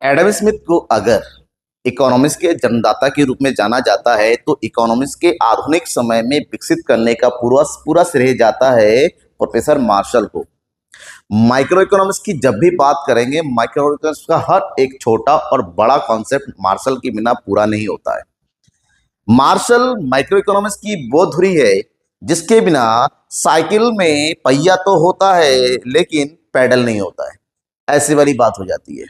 Adam Smith को अगर economics के जन्मदाता के रूप में जाना जाता है तो इकोनॉमिक्स के आधुनिक समय में विकसित करने का पूरा पूरा श्रेय जाता है प्रोफेसर मार्शल को। माइक्रो इकोनॉमिक्स की जब भी बात करेंगे, माइक्रो इकोनॉमिक्स का हर एक छोटा और बड़ा कॉन्सेप्ट मार्शल के बिना पूरा नहीं होता है। मार्शल माइक्रो इकोनॉमिक्स की वो धुरी है जिसके बिना साइकिल में पहिया तो होता है लेकिन पैडल नहीं होता है, ऐसी वाली बात हो जाती है।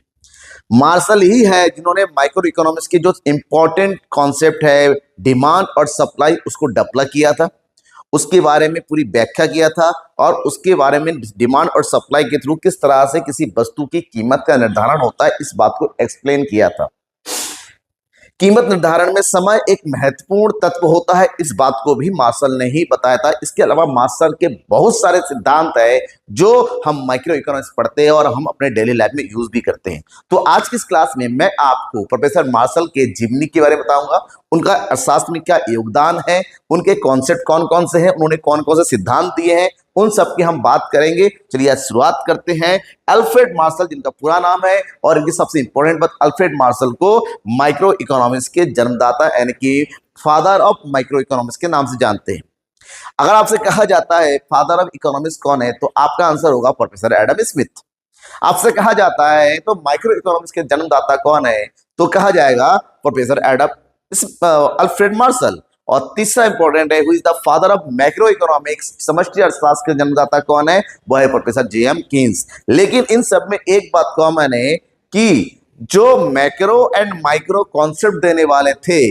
मार्शल ही है जिन्होंने माइक्रो इकोनॉमिक्स की जो इंपॉर्टेंट कॉन्सेप्ट है डिमांड और सप्लाई उसको डेवलप किया था, उसके बारे में पूरी व्याख्या किया था और उसके बारे में डिमांड और सप्लाई के थ्रू किस तरह से किसी वस्तु की कीमत का निर्धारण होता है इस बात को एक्सप्लेन किया था। कीमत निर्धारण में समय एक महत्वपूर्ण तत्व होता है, इस बात को भी मार्शल ने ही बताया था। इसके अलावा मार्शल के बहुत सारे सिद्धांत है जो हम माइक्रो इकोनॉमिक्स पढ़ते हैं और हम अपने डेली लाइफ में यूज भी करते हैं। तो आज की इस क्लास में मैं आपको प्रोफेसर मार्शल के जीवनी के बारे में बताऊंगा, उनका अर्थशास्त्र में क्या योगदान है, उनके कॉन्सेप्ट कौन कौन से हैं, उन्होंने कौन कौन से सिद्धांत दिए हैं, उन सब की हम बात करेंगे। चलिए आज शुरुआत करते हैं। अल्फ्रेड मार्शल जिनका पूरा नाम है और इनकी सबसे इंपॉर्टेंट बात, अल्फ्रेड मार्शल को माइक्रो इकोनॉमिक्स के जन्मदाता यानी कि फादर ऑफ माइक्रो इकोनॉमिक्स के नाम से जानते हैं। अगर आपसे कहा जाता है फादर ऑफ इकोनॉमिक्स कौन है तो आपका आंसर होगा प्रोफेसर एडम स्मिथ। आपसे कहा जाता है तो माइक्रो इकोनॉमिक्स के जन्मदाता कौन है तो कहा जाएगा प्रोफेसर अल्फ्रेड मार्शल। और तीसरा इंपॉर्टेंट है, who is the father of macro economics, समष्टि अर्थशास्त्र के जन्मदाता कौन है, वो है प्रोफेसर जेएम कीन्स। लेकिन इन सब में एक बात कॉमन है कि जो मैक्रो एंड माइक्रो कॉन्सेप्ट देने वाले थे,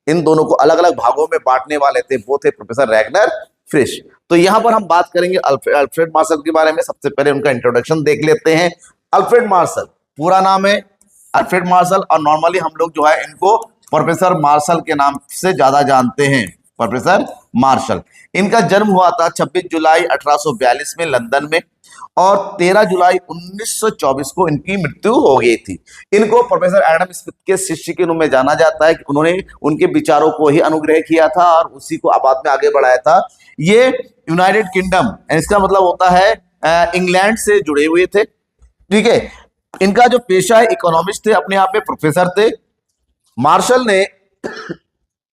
इन दोनों को अलग अलग भागों में बांटने वाले थे, वो थे प्रोफेसर रैगनर फ्रिश। तो यहां पर हम बात करेंगे अल्फ्रेड मार्शल के बारे में। सबसे पहले उनका इंट्रोडक्शन देख लेते हैं। अल्फ्रेड मार्शल पूरा नाम है अल्फ्रेड मार्शल और नॉर्मली हम लोग जो है इनको प्रोफेसर मार्शल के नाम से ज्यादा जानते हैं, प्रोफेसर मार्शल। इनका जन्म हुआ था 26 जुलाई 1842 में लंदन में और 13 जुलाई 1924 को इनकी मृत्यु हो गई थी। इनको प्रोफेसर एडम स्मिथ के शिष्य के रूप में जाना जाता है कि उन्होंने उनके विचारों को ही अनुग्रह किया था और उसी को बाद में आगे बढ़ाया था। ये यूनाइटेड किंगडम, इसका मतलब होता है इंग्लैंड से जुड़े हुए थे, ठीक है। इनका जो पेशा है इकोनॉमिस्ट थे, अपने आप में प्रोफेसर थे।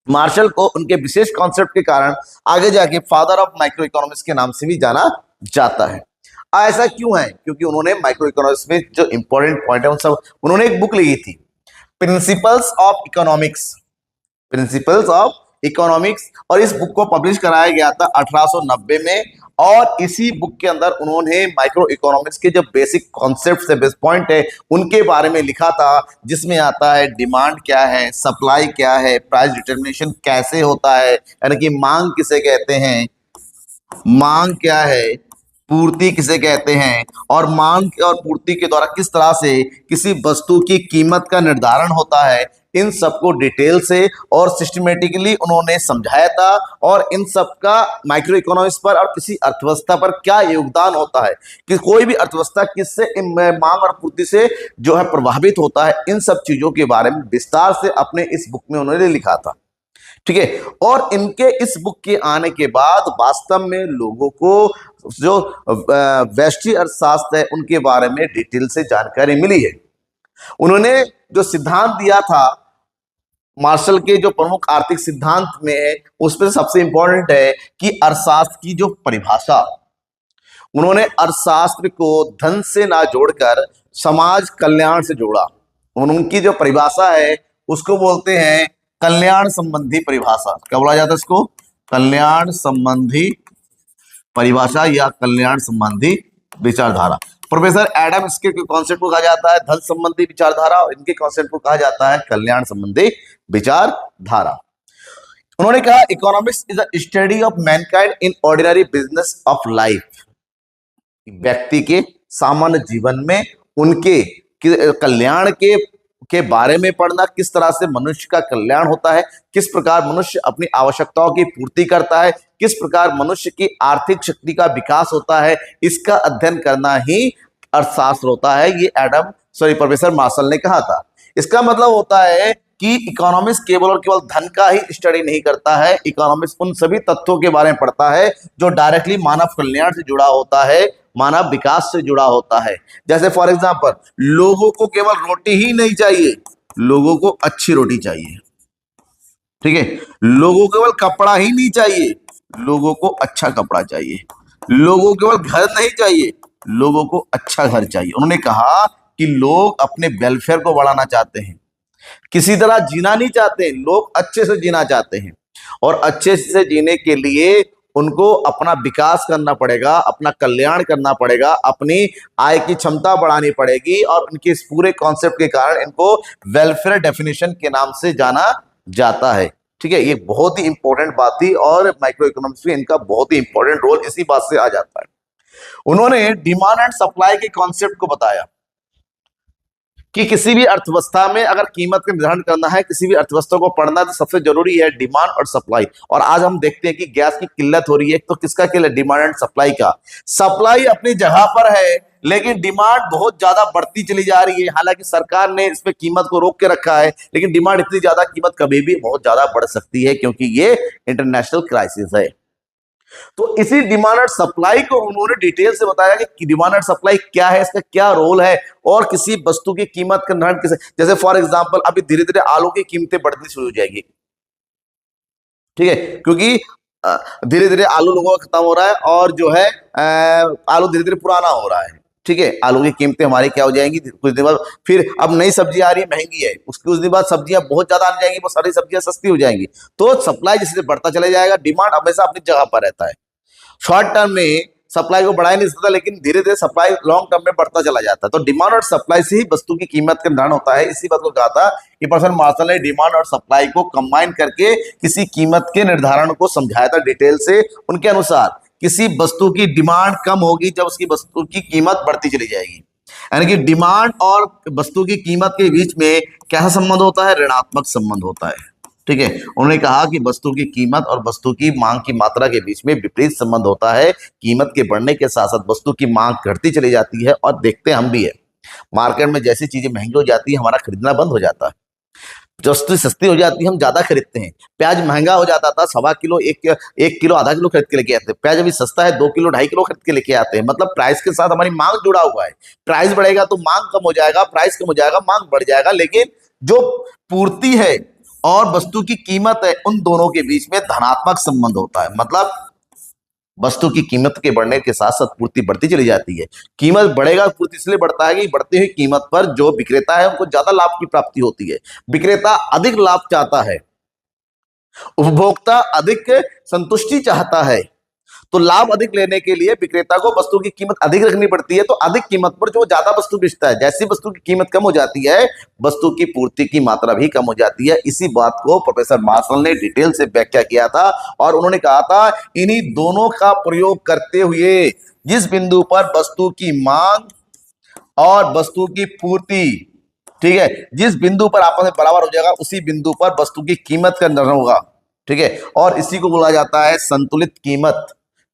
मार्शल को उनके विशेष कॉन्सेप्ट के कारण आगे जाके फादर ऑफ माइक्रो इकोनॉमिक्स के नाम से भी जाना जाता है। ऐसा क्यों है? क्योंकि उन्होंने माइक्रो इकोनॉमिक्स में जो इंपॉर्टेंट पॉइंट है उन सब, उन्होंने एक बुक लिखी थी principles of economics, principles of economics, और इस बुक को पब्लिश कराया गया था 1890 में। और इसी बुक के अंदर उन्होंने माइक्रो इकोनॉमिक्स के जो बेसिक कॉन्सेप्ट है, बेस पॉइंट है, उनके बारे में लिखा था, जिसमें आता है डिमांड क्या है, सप्लाई क्या है, प्राइस डिटर्मिनेशन कैसे होता है, यानी कि मांग किसे कहते हैं, मांग क्या है, पूर्ति किसे कहते हैं, और मांग और पूर्ति के द्वारा किस तरह से किसी वस्तु की कीमत का निर्धारण होता है, इन सबको डिटेल से और सिस्टमेटिकली उन्होंने समझाया था। और इन सब का माइक्रो इकोनॉमिक्स पर और किसी अर्थव्यवस्था पर क्या योगदान होता है कि कोई भी अर्थव्यवस्था किससे मांग और पूर्ति से जो है प्रभावित होता है, इन सब चीजों के बारे में विस्तार से अपने इस बुक में उन्होंने लिखा था, ठीक है। और इनके इस बुक के आने के बाद वास्तव में लोगों को जो व्यष्टि अर्थशास्त्र है उनके बारे में डिटेल से जानकारी मिली है। उन्होंने जो सिद्धांत दिया था मार्शल के, जो प्रमुख आर्थिक सिद्धांत में है, उसमें सबसे इंपॉर्टेंट है कि अर्थशास्त्र की जो परिभाषा, उन्होंने अर्थशास्त्र को धन से ना जोड़कर समाज कल्याण से जोड़ा। उनकी जो परिभाषा है उसको बोलते हैं कल्याण संबंधी परिभाषा। क्या बोला जाता है इसको? कल्याण संबंधी परिभाषा या कल्याण संबंधी विचारधारा। प्रोफेसर एडम स्मिथ के कॉन्सेप्ट को कहा जाता है धन संबंधी विचारधारा और इनके कॉन्सेप्ट को कहा जाता है कल्याण संबंधी विचारधारा। उन्होंने कहा economics is a study of Mankind in ordinary business of life. व्यक्ति के सामान्य जीवन में उनके कल्याण के बारे में पढ़ना, किस तरह से मनुष्य का कल्याण होता है, किस प्रकार मनुष्य अपनी आवश्यकताओं की पूर्ति करता है, किस प्रकार मनुष्य की आर्थिक शक्ति का विकास होता है, इसका अध्ययन करना ही अर्थशास्त्र होता है। ये प्रोफेसर मार्शल ने कहा था। इसका मतलब होता है कि इकोनॉमिक्स केवल और केवल धन का ही स्टडी नहीं करता है, इकोनॉमिक्स उन सभी तथ्यों के बारे में पढ़ता है जो डायरेक्टली मानव कल्याण से जुड़ा होता है मानव विकास से जुड़ा होता है। जैसे फॉर एग्जांपल, लोगों को केवल रोटी ही नहीं चाहिए, लोगों को अच्छी रोटी चाहिए। ठीक है, लोगों को केवल कपड़ा ही नहीं चाहिए, लोगों को अच्छा कपड़ा चाहिए। लोगों को केवल घर नहीं चाहिए, लोगों को अच्छा घर चाहिए। उन्होंने कहा कि लोग अपने वेलफेयर को बढ़ाना चाहते हैं, किसी तरह जीना नहीं चाहते, लोग अच्छे से जीना चाहते हैं। और अच्छे से जीने के लिए उनको अपना विकास करना पड़ेगा, अपना कल्याण करना पड़ेगा, अपनी आय की क्षमता बढ़ानी पड़ेगी। और उनके इस पूरे कॉन्सेप्ट के कारण इनको वेलफेयर डेफिनेशन के नाम से जाना जाता है। ठीक है, ये बहुत ही इंपॉर्टेंट बात थी और माइक्रो इकोनॉमिक्स में इनका बहुत ही इंपॉर्टेंट रोल इसी बात से आ जाता है। उन्होंने डिमांड एंड सप्लाई के कॉन्सेप्ट को बताया कि किसी भी अर्थव्यवस्था में अगर कीमत का निर्धारण करना है, किसी भी अर्थव्यवस्था को पढ़ना, तो सबसे जरूरी है डिमांड और सप्लाई। और आज हम देखते हैं कि गैस की किल्लत हो रही है, तो किसका किल्लत? डिमांड एंड सप्लाई का। सप्लाई अपनी जगह पर है, लेकिन डिमांड बहुत ज्यादा बढ़ती चली जा रही है। हालांकि सरकार ने इस पे कीमत को रोक के रखा है, लेकिन डिमांड इतनी ज्यादा, कीमत कभी भी बहुत ज्यादा बढ़ सकती है, क्योंकि ये इंटरनेशनल क्राइसिस है। तो इसी डिमांड और सप्लाई को उन्होंने डिटेल से बताया कि डिमांड और सप्लाई क्या है, इसका क्या रोल है, और किसी वस्तु की कीमत का निर्धारण कैसे। जैसे फॉर एग्जांपल, अभी धीरे धीरे आलू की कीमतें बढ़नी शुरू हो जाएगी। ठीक है, क्योंकि धीरे धीरे आलू लोगों का खत्म हो रहा है, और जो है आलू धीरे धीरे पुराना हो रहा है। ठीक है, आलू की कीमतें हमारी क्या हो जाएंगी कुछ दिन बाद। फिर अब नई सब्जी आ रही है, महंगी है, उसके कुछ दिन बाद सब्जियां बहुत ज्यादा आने जाएंगी, वो सारी सब्जियां सस्ती हो जाएंगी। तो सप्लाई जैसे बढ़ता चला जाएगा, डिमांड हमेशा अपनी जगह पर रहता है। शॉर्ट टर्म में सप्लाई को बढ़ा नहीं सकता, लेकिन धीरे धीरे सप्लाई लॉन्ग टर्म में बढ़ता चला जाता है। तो डिमांड और सप्लाई से ही वस्तु की कीमत का निर्धारण होता है। इसी बात को कहा था कि प्रोफेसर मार्शल ने डिमांड और सप्लाई को कंबाइन करके किसी कीमत के निर्धारण को समझाया था डिटेल से। उनके अनुसार किसी वस्तु की डिमांड कम होगी जब उसकी वस्तु की कीमत बढ़ती चली जाएगी। यानी कि डिमांड और वस्तु की कीमत के बीच में कैसा संबंध होता है? ऋणात्मक संबंध होता है। ठीक है, उन्होंने कहा कि वस्तु की कीमत और वस्तु की मांग की मात्रा के बीच में विपरीत संबंध होता है। कीमत के बढ़ने के साथ साथ वस्तु की मांग घटती चली जाती है, और देखते हम भी है मार्केट में जैसी चीजें महंगी हो जाती है, हमारा खरीदना बंद हो जाता है। वस्तु सस्ती हो जाती है, हम ज्यादा खरीदते हैं। प्याज महंगा हो जाता था, 1.25 किलो, 1 किलो, आधा किलो खरीद के लेके आते हैं। प्याज अभी सस्ता है, 2 किलो, 2.5 किलो खरीद के लेके आते हैं। मतलब प्राइस के साथ हमारी मांग जुड़ा हुआ है। प्राइस बढ़ेगा तो मांग कम हो जाएगा, प्राइस कम हो जाएगा, मांग बढ़ जाएगा। लेकिन जो पूर्ति है और वस्तु की कीमत है, उन दोनों के बीच में धनात्मक संबंध होता है। मतलब वस्तु की कीमत के बढ़ने के साथ साथ पूर्ति बढ़ती चली जाती है। कीमत बढ़ेगा, पूर्ति इसलिए बढ़ता है कि बढ़ती हुई कीमत पर जो विक्रेता है उनको ज्यादा लाभ की प्राप्ति होती है। विक्रेता अधिक लाभ चाहता है, उपभोक्ता अधिक संतुष्टि चाहता है। तो लाभ अधिक लेने के लिए विक्रेता को वस्तु की कीमत अधिक रखनी पड़ती है। तो अधिक कीमत पर जो ज्यादा वस्तु बेचता है, जैसी वस्तु की कीमत कम हो जाती है, वस्तु की पूर्ति की मात्रा भी कम हो जाती है। इसी बात को प्रोफेसर मार्शल ने डिटेल से व्याख्या किया था, और उन्होंने कहा था इन्हीं दोनों का प्रयोग करते हुए जिस बिंदु पर वस्तु की मांग और वस्तु की पूर्ति, ठीक है, जिस बिंदु पर आपस में बराबर हो जाएगा, उसी बिंदु पर वस्तु की कीमत का निर्धारण होगा। ठीक है, और इसी को बोला जाता है संतुलित कीमत।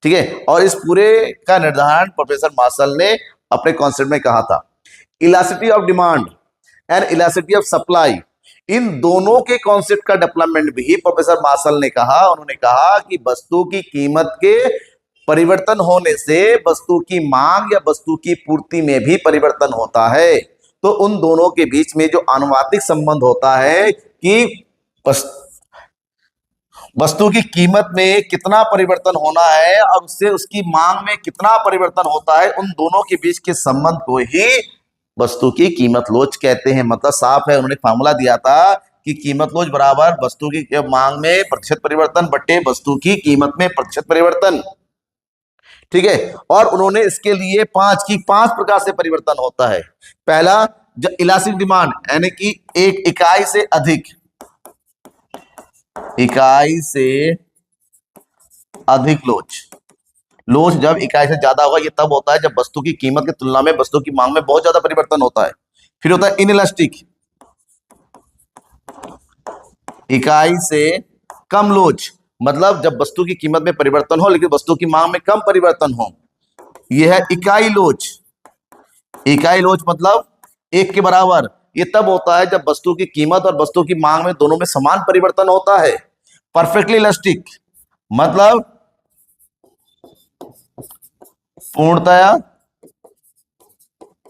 ठीक है, और इस पूरे का निर्धारण प्रोफेसर मार्शल ने अपने कॉन्सेप्ट में कहा था। Elasticity of demand and elasticity of supply, इन दोनों के कॉन्सेप्ट का डेवलपमेंट भी प्रोफेसर मार्शल ने कहा। उन्होंने कहा कि वस्तु की कीमत के परिवर्तन होने से वस्तु की मांग या वस्तु की पूर्ति में भी परिवर्तन होता है। तो उन दोनों के बीच में जो आनुपातिक संबंध होता है कि वस्तु की कीमत में कितना परिवर्तन होना है और उससे उसकी मांग में कितना परिवर्तन होता है, उन दोनों के बीच के संबंध को ही वस्तु की कीमत लोच कहते हैं। मतलब साफ है, उन्होंने फार्मूला दिया था कि कीमत लोच बराबर वस्तु की मांग में प्रतिशत परिवर्तन बटे वस्तु की कीमत में प्रतिशत परिवर्तन। ठीक है, और उन्होंने इसके लिए पांच प्रकार से परिवर्तन होता है। पहला, जो इलास्टिक डिमांड, यानी कि एक इकाई से अधिक, इकाई से अधिक लोच। लोच जब इकाई से ज्यादा होगा, ये तब होता है जब वस्तु की कीमत की तुलना में वस्तु की मांग में बहुत ज्यादा परिवर्तन होता है। फिर होता है इनइलास्टिक, इकाई से कम लोच, मतलब जब वस्तु की कीमत में परिवर्तन हो लेकिन वस्तु की मांग में कम परिवर्तन हो। यह है इकाई लोच। इकाई लोच मतलब एक के बराबर। ये तब होता है जब वस्तु की कीमत और वस्तु की मांग में दोनों में समान परिवर्तन होता है। परफेक्टली इलास्टिक मतलब पूर्णतया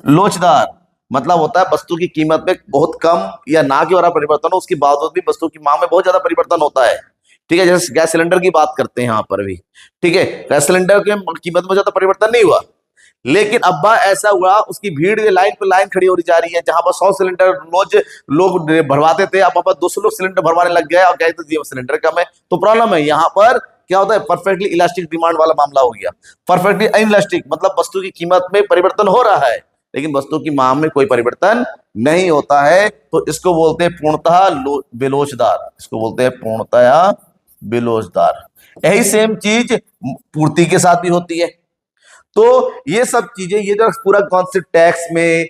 लोचदार मतलब होता है वस्तु की कीमत में बहुत कम या ना के बराबर परिवर्तन हो, उसके बावजूद भी वस्तु की मांग में बहुत ज्यादा परिवर्तन होता है। ठीक है, जैसे गैस सिलेंडर की बात करते हैं यहां पर भी। ठीक है, गैस सिलेंडर के कीमत में ज्यादा परिवर्तन नहीं हुआ, लेकिन अब्बा ऐसा हुआ उसकी भीड़ लाइन पे लाइन खड़ी हो जा रही है। जहां पर 100 सिलेंडर रोज लोग भरवाते थे, अब 200 लोग सिलेंडर भरवाने लग गए और गए तो सिलेंडर कम है। तो प्रॉब्लम है यहाँ पर क्या होता है, परफेक्टली इलास्टिक डिमांड वाला मामला हो गया। परफेक्टली इनइलास्टिक मतलब वस्तु की कीमत में परिवर्तन हो रहा है लेकिन वस्तु की मांग में कोई परिवर्तन नहीं होता है, तो इसको बोलते हैं पूर्णतः बेलोचदार। इसको बोलते हैं पूर्णतः बेलोचदार। यही सेम चीज पूर्ति के साथ भी होती है। तो ये सब चीजें, ये जो पूरा कॉन्सेप्ट टैक्स में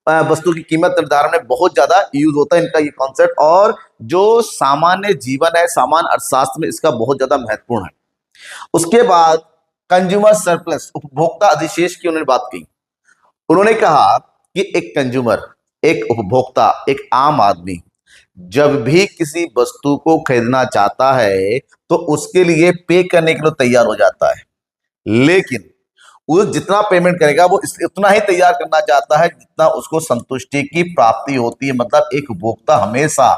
वस्तु की कीमत निर्धारण में बहुत ज्यादा यूज होता है इनका ये कॉन्सेप्ट, और जो सामान्य जीवन है, सामान्य अर्थशास्त्र में इसका बहुत ज्यादा महत्वपूर्ण है। उसके बाद कंज्यूमर सरप्लस, उपभोक्ता अधिशेष की उन्होंने बात की। उन्होंने कहा कि एक कंज्यूमर, एक उपभोक्ता, एक आम आदमी जब भी किसी वस्तु को खरीदना चाहता है तो उसके लिए पे करने के लिए तैयार हो जाता है, लेकिन वो जितना पेमेंट करेगा वो उतना ही तैयार करना चाहता है जितना उसको संतुष्टि की प्राप्ति होती है। मतलब एक उपभोक्ता हमेशा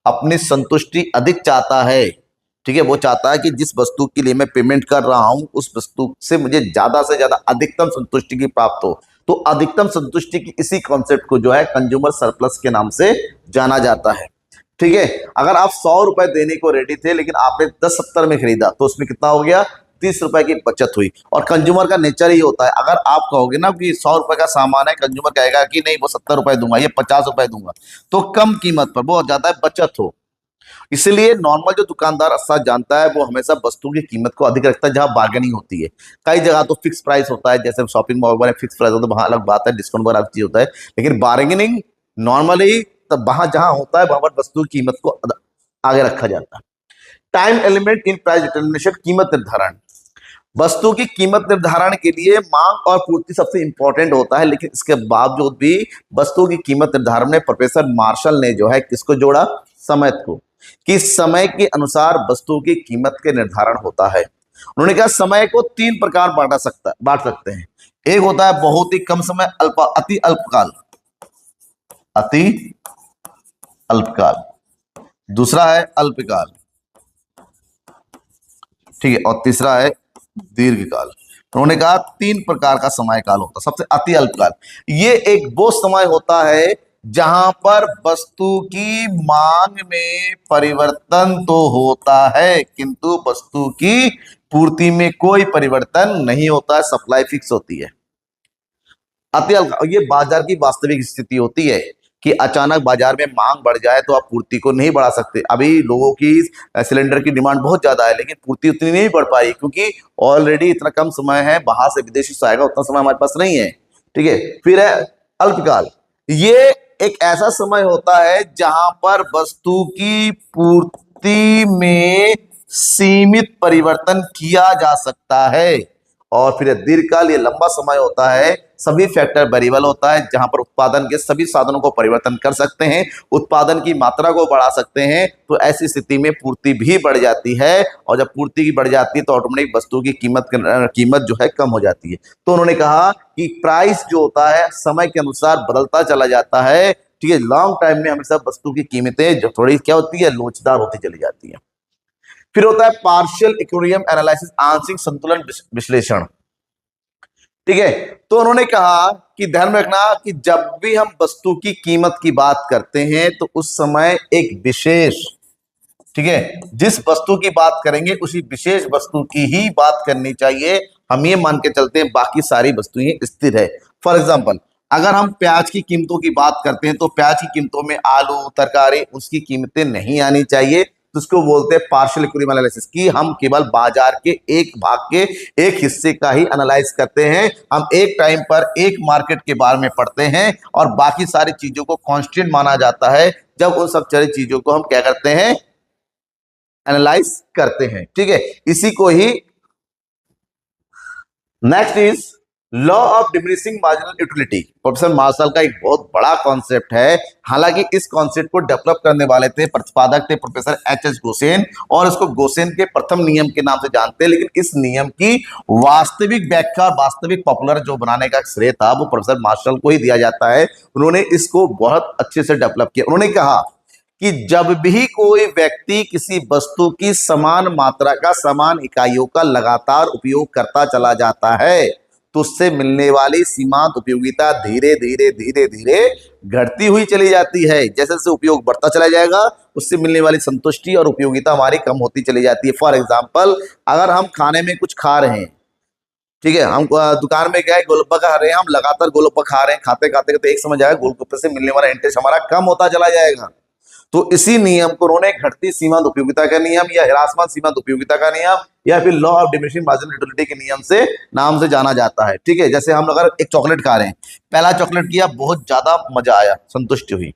अपनी संतुष्टि अधिक चाहता है। ठीक है, वो चाहता है कि जिस वस्तु के लिए मैं पेमेंट कर रहा हूं उस वस्तु से मुझे ज्यादा से ज्यादा अधिकतम संतुष्टि की प्राप्त हो। तो अधिकतम संतुष्टि की इसी कॉन्सेप्ट को जो है कंज्यूमर सरप्लस के नाम से जाना जाता है। ठीक है, अगर आप 100 रुपए देने को रेडी थे लेकिन आपने 10.70 में खरीदा तो उसमें कितना हो गया, 30 रुपए की बचत हुई। और कंज्यूमर का नेचर ही होता है, अगर आप कहोगे ना कि 100 रुपए का सामान है, कंज्यूमर कहेगा कि नहीं वो 70 रुपए दूंगा, ये 50 रुपए दूंगा, तो कम कीमत पर बहुत ज्यादा बचत हो। इसलिए नॉर्मल जो दुकानदार अच्छा जानता है वो हमेशा वस्तु की कीमत को अधिक रखता है जहां बार्गेनिंग होती है। कई जगह तो फिक्स प्राइस होता है, जैसे शॉपिंग मॉल में फिक्स प्राइस होता है, वहां अलग बात है, डिस्काउंट वगैरह चीज होता है, लेकिन बार्गेनिंग नॉर्मली तब वहां जहां होता है वहां पर वस्तु की कीमत को आगे रखा जाता है। Time element in price determination, कीमत निर्धारण। वस्तु की कीमत निर्धारण के लिए मांग और पूर्ति सबसे इंपॉर्टेंट होता है, लेकिन इसके बावजूद भी वस्तु की कीमत निर्धारण में प्रोफेसर मार्शल ने जो है किसको जोड़ा, समय को, कि समय के अनुसार वस्तु की कीमत के निर्धारण होता है। उन्होंने कहा समय को 3 प्रकार बांट सकते हैं। एक होता है बहुत ही कम समय, अति अल्पकाल, अति अल्पकाल। दूसरा है अल्पकाल, ठीक है, और तीसरा है दीर्घकाल। उन्होंने कहा 3 प्रकार का समय काल होता है। सबसे अति अल्पकाल, ये एक वो समय होता है जहां पर वस्तु की मांग में परिवर्तन तो होता है किंतु वस्तु की पूर्ति में कोई परिवर्तन नहीं होता है, सप्लाई फिक्स होती है। अति अल्पकाल ये बाजार की वास्तविक स्थिति होती है कि अचानक बाजार में मांग बढ़ जाए तो आप पूर्ति को नहीं बढ़ा सकते। अभी लोगों की सिलेंडर की डिमांड बहुत ज्यादा है लेकिन पूर्ति उतनी नहीं बढ़ पाई क्योंकि ऑलरेडी इतना कम समय है, बाहर से विदेशी से आएगा उतना समय हमारे पास नहीं है। ठीक है, फिर है अल्पकाल, ये एक ऐसा समय होता है जहां पर वस्तु की पूर्ति में सीमित परिवर्तन किया जा सकता है। और फिर दीर्घकाल, ये लंबा समय होता है, सभी फैक्टर वेरिएबल होता है जहां पर उत्पादन के सभी साधनों को परिवर्तन कर सकते हैं, उत्पादन की मात्रा को बढ़ा सकते हैं, तो ऐसी स्थिति में पूर्ति भी बढ़ जाती है। और जब पूर्ति की बढ़ जाती है तो ऑटोमेटिक वस्तु की कीमत जो है कम हो जाती है। तो उन्होंने कहा कि प्राइस जो होता है समय के अनुसार बदलता चला जाता है। ठीक है, लॉन्ग टाइम में हमेशा वस्तु की कीमतें जो थोड़ी क्या होती है, लोचदार होती चली जाती है। फिर होता है पार्शियल इक्विलिब्रियम एनालिसिस, आंशिक संतुलन विश्लेषण। ठीक है, तो उन्होंने कहा कि ध्यान में रखना कि जब भी हम वस्तु की कीमत की बात करते हैं तो उस समय एक विशेष, ठीक है, जिस वस्तु की बात करेंगे उसी विशेष वस्तु की ही बात करनी चाहिए। हम ये मान के चलते हैं बाकी सारी वस्तुएं स्थिर है। फॉर एग्जाम्पल, अगर हम प्याज की कीमतों की बात करते हैं तो प्याज की कीमतों में आलू, तरकारी, उसकी कीमतें नहीं आनी चाहिए, तो उसको बोलते हैं पार्शियल इक्विलिब्रियम एनालिसिस, कि हम केवल बाजार के एक भाग के एक हिस्से का ही एनालाइज करते हैं। हम एक टाइम पर एक मार्केट के बारे में पढ़ते हैं और बाकी सारी चीजों को कांस्टेंट माना जाता है जब उन सब सारी चीजों को हम क्या करते हैं, एनालाइज करते हैं। ठीक है, इसी को ही next is law of diminishing marginal utility professor Marshall का एक बहुत बड़ा कॉन्सेप्ट है। हालांकि इस कॉन्सेप्ट को डेवलप करने वाले थे, प्रतिपादक थे प्रोफेसर एच गोसेन, और इसको गोसेन के प्रथम नियम के नाम से जानते हैं। लेकिन इस नियम की वास्तविक व्याख्या, वास्तविक पॉपुलर जो बनाने का श्रेय था वो प्रोफेसर मार्शल को ही दिया जाता है। उन्होंने इसको बहुत अच्छे से डेवलप किया। उन्होंने कहा कि जब भी कोई व्यक्ति किसी वस्तु की समान मात्रा का, समान इकाइयों का लगातार उपयोग करता चला जाता है तो उससे मिलने वाली सीमांत उपयोगिता धीरे धीरे धीरे धीरे घटती हुई चली जाती है। जैसे जैसे उपयोग बढ़ता चला जाएगा उससे मिलने वाली संतुष्टि और उपयोगिता हमारी कम होती चली जाती है। फॉर एग्जाम्पल, अगर हम खाने में कुछ खा रहे हैं, ठीक है, हम दुकान में गए, गोलगप्पा खा रहे हैं, हम लगातार गोलगप्पा खा रहे हैं, खाते खाते तो एक समय जाएगा गोलगप्पे से मिलने वाला इंटरेस्ट हमारा कम होता चला जाएगा। तो इसी नियम को उन्होंने घटती सीमांत उपयोगिता का नियम या ह्रासमान सीमांत उपयोगिता का नियम या फिर law of diminishing marginal utility के नियम से नाम से जाना जाता है। ठीक है, जैसे हम अगर एक चॉकलेट खा रहे हैं, पहला चॉकलेट किया, बहुत ज्यादा मजा आया, संतुष्टि हुई,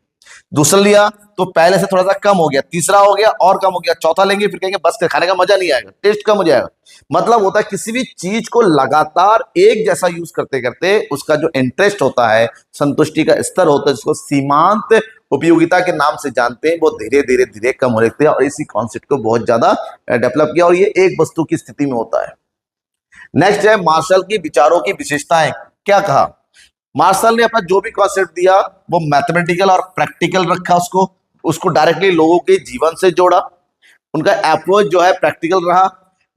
दूसरा लिया तो पहले से थोड़ा सा कम हो गया, तीसरा हो गया और कम हो गया, चौथा लेंगे फिर कहेंगे बस खाने का मजा नहीं आएगा, टेस्ट कम हो जाएगा। मतलब होता है किसी भी चीज को लगातार एक जैसा यूज करते करते उसका जो इंटरेस्ट होता है, संतुष्टि का स्तर होता है, जिसको सीमांत उपयोगिता के नाम से जानते हैं, वो धीरे धीरे धीरे कम हो रहे थे। और इसी कॉन्सेप्ट को बहुत ज्यादा डेवलप किया और ये एक वस्तु की स्थिति में होता है। नेक्स्ट है मार्शल की विचारों की विशेषताएं। क्या कहा मार्शल ने? अपना जो भी कॉन्सेप्ट दिया वो मैथमेटिकल और प्रैक्टिकल रखा, उसको डायरेक्टली लोगों के जीवन से जोड़ा। उनका अप्रोच जो है प्रैक्टिकल रहा।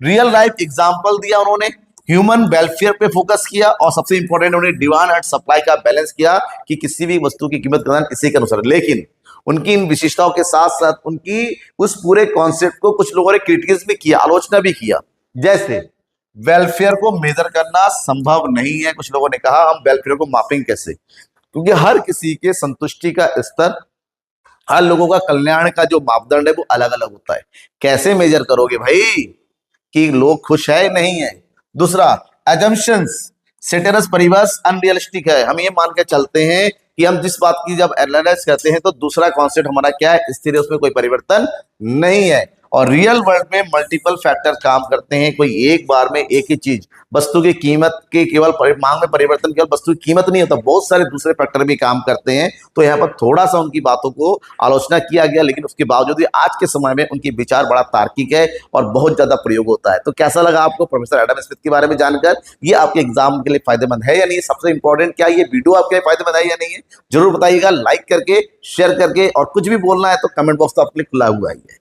रियल लाइफ एग्जांपल दिया उन्होंने, ह्यूमन वेलफेयर पे फोकस किया और सबसे इंपॉर्टेंट उन्होंने डिमांड एंड सप्लाई का बैलेंस किया कि किसी भी वस्तु की कीमत का इसी के अनुसार। लेकिन उनकी इन विशेषताओं के साथ साथ उनकी उस पूरे कॉन्सेप्ट को कुछ लोगों ने क्रिटिक्स भी किया, आलोचना भी किया। जैसे वेलफेयर को मेजर करना संभव नहीं है। कुछ लोगों ने कहा हम वेलफेयर को मापेंगे कैसे, क्योंकि हर किसी के संतुष्टि का स्तर, हर लोगों का कल्याण का जो मापदंड है वो अलग अलग होता है। कैसे मेजर करोगे भाई कि लोग खुश है नहीं है? दूसरा, एजम्पशंस, सेटेरस परिवर्स अनरियलिस्टिक है। हम ये मान के चलते हैं कि हम जिस बात की जब एनालाइज करते हैं तो दूसरा कॉन्सेप्ट हमारा क्या है, स्थिर है, उसमें कोई परिवर्तन नहीं है। और रियल वर्ल्ड में मल्टीपल फैक्टर काम करते हैं। कोई एक बार में एक ही चीज, वस्तु की कीमत के केवल मांग में परिवर्तन केवल वस्तु की कीमत नहीं होता, बहुत सारे दूसरे फैक्टर भी काम करते हैं। तो यहाँ पर थोड़ा सा उनकी बातों को आलोचना किया गया, लेकिन उसके बावजूद भी आज के समय में उनकी विचार बड़ा तार्किक है और बहुत ज्यादा प्रयोग होता है। तो कैसा लगा आपको प्रोफेसर एडम स्मिथ के बारे में जानकर? ये आपके एग्जाम के लिए फायदेमंद है या नहीं? सबसे इंपॉर्टेंट, क्या ये वीडियो आपके लिए फायदेमंद है या नहीं है? जरूर बताइएगा, लाइक करके, शेयर करके, और कुछ भी बोलना है तो कमेंट बॉक्स तो आपके लिए खुला हुआ ही है।